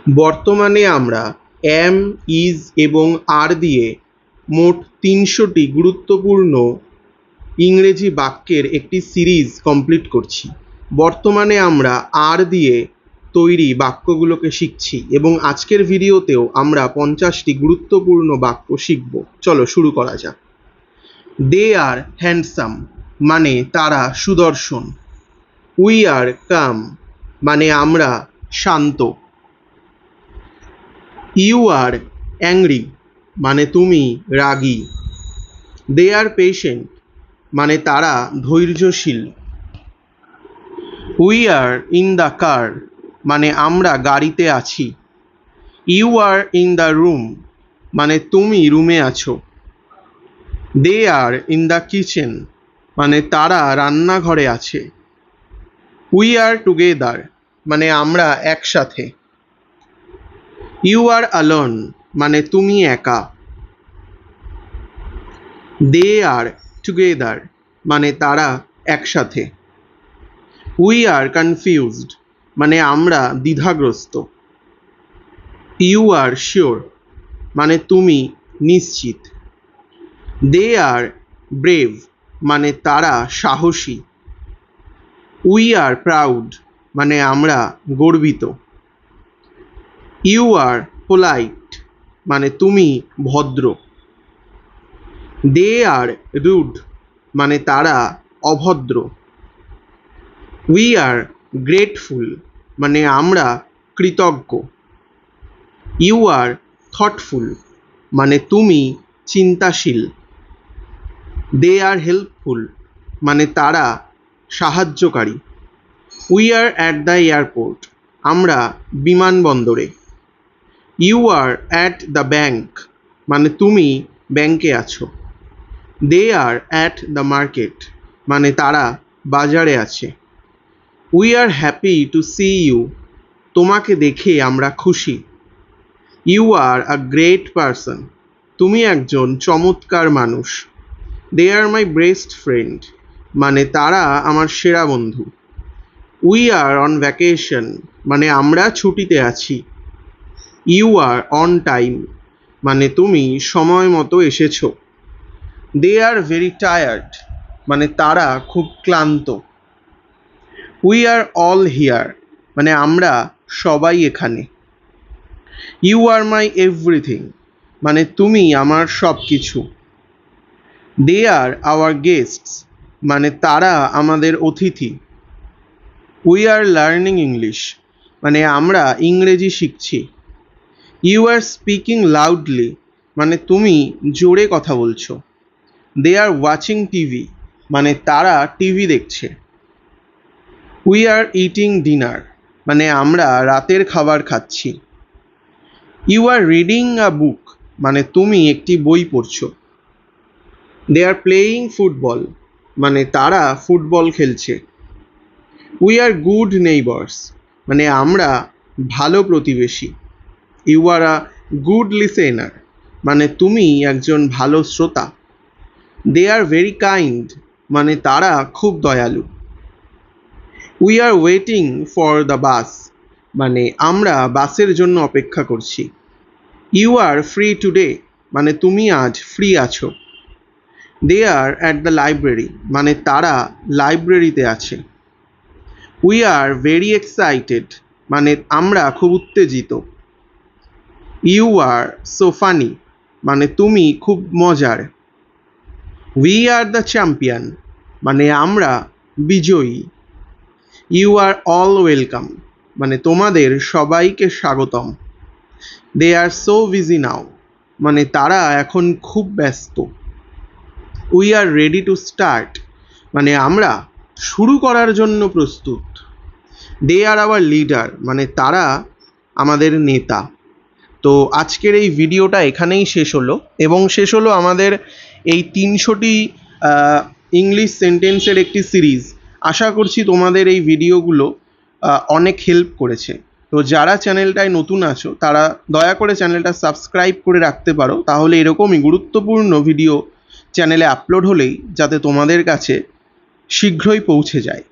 বর্তমানে আমরা am, is এবং are দিয়ে মোট ৩০০টি গুরুত্বপূর্ণ ইংরেজি বাক্যের একটি সিরিজ কমপ্লিট করছি। বর্তমানে আমরা are দিয়ে তৈরি বাক্যগুলোকে শিখছি এবং আজকের ভিডিওতেও আমরা 50টি গুরুত্বপূর্ণ বাক্য শিখব। চলো শুরু করা যাক। দে আর হ্যান্ডসাম মানে তারা সুদর্শন। উই আর কাম মানে আমরা শান্ত। ইউ আর অ্যাংরি মানে তুমি রাগী। দে আর পেশেন্ট মানে তারা ধৈর্যশীল। We are in the car মানে আমরা গাড়িতে আছি। You are in the room মানে তুমি রুমে আছো। They are in the kitchen মানে তারা রান্নাঘরে আছে। উই আর টুগেদার মানে আমরা একসাথে। ইউ আর অ্যালোন মানে তুমি একা। দে আর টুগেদার মানে তারা একসাথে। উই আর কনফিউজড মানে আমরা দ্বিধাগ্রস্ত। ইউ আর শিওর মানে তুমি নিশ্চিত। দে আর ব্রেভ মানে তারা সাহসী। উই আর প্রাউড মানে আমরা গর্বিত। ইউ আর পোলাইট মানে তুমি ভদ্র। দে আর রুড মানে তারা অভদ্র। উই আর গ্রেটফুল মানে আমরা কৃতজ্ঞ। ইউ আর থটফুল মানে তুমি চিন্তাশীল। দে আর হেল্পফুল মানে তারা সাহায্যকারী। We are at the airport আমরা বিমানবন্দরে। You are at the bank মানে তুমি ব্যাংকে আছো। They are at the market মানে তারা বাজারে আছে। We are happy to see you তোমাকে দেখে আমরা খুশি। You are a great person তুমি একজন চমৎকার মানুষ। দে আর মাই বেস্ট ফ্রেন্ড মানে তারা আমার সেরা বন্ধু। উই আর অন ভ্যাকেশন মানে আমরা ছুটিতে আছি। ইউ আর অন টাইম মানে তুমি সময় মতো এসেছো। দে আর ভেরি টায়ার্ড মানে তারা খুব ক্লান্ত। উই আর অল হিয়ার মানে আমরা সবাই এখানে। ইউ আর মাই এভরিথিং মানে তুমি আমার সব কিছু। দে আর আওয়ার গেস্টস মানে তারা আমাদের অতিথি। উই আর লার্নিং ইংলিশ মানে আমরা ইংরেজি শিখছি। ইউ আর স্পিকিং লাউডলি মানে তুমি জোরে কথা বলছো। দে আর ওয়াচিং টিভি মানে তারা টিভি দেখছে। উই আর ইটিং ডিনার মানে আমরা রাতের খাবার খাচ্ছি। ইউ আর রিডিং আ বুক মানে তুমি একটি বই পড়ছো। দে আর প্লেয়িং ফুটবল মানে তারা ফুটবল খেলছে। উই আর গুড নেইবার্স মানে আমরা ভালো প্রতিবেশী। You are a good listener মানে তুমি একজন ভালো শ্রোতা। দে আর ভেরি কাইন্ড মানে তারা খুব দয়ালু। We are waiting for the bus মানে আমরা বাসের জন্য অপেক্ষা করছি। ইউ আর ফ্রি টুডে মানে তুমি আজ ফ্রি আছো। They are at the library মানে তারা লাইব্রেরিতে আছে। উই আর ভেরি এক্সাইটেড মানে আমরা খুব উত্তেজিত। ইউ আর সো ফানি মানে তুমি খুব মজার। উই আর দ্য চ্যাম্পিয়ন মানে আমরা বিজয়ী। ইউ আর অল ওয়েলকাম মানে তোমাদের সবাইকে স্বাগতম। দে আর সো বিজি নাও মানে তারা এখন খুব ব্যস্ত। We are ready to start মানে আমরা শুরু করার জন্য প্রস্তুত। দে আর আওয়ার লিডার মানে তারা আমাদের নেতা। তো আজকের এই ভিডিওটা এখানেই শেষ হলো এবং শেষ হলো আমাদের এই 300টি ইংলিশ সেন্টেন্সের একটি সিরিজ। আশা করছি তোমাদের এই ভিডিওগুলো অনেক হেল্প করেছে। তো যারা চ্যানেলটায় নতুন আছো তারা দয়া করে চ্যানেলটা সাবস্ক্রাইব করে রাখতে পারো, তাহলে এরকমই গুরুত্বপূর্ণ ভিডিও চ্যানেলে আপলোড হলেই যাতে তোমাদের কাছে শীঘ্রই পৌঁছে যায়।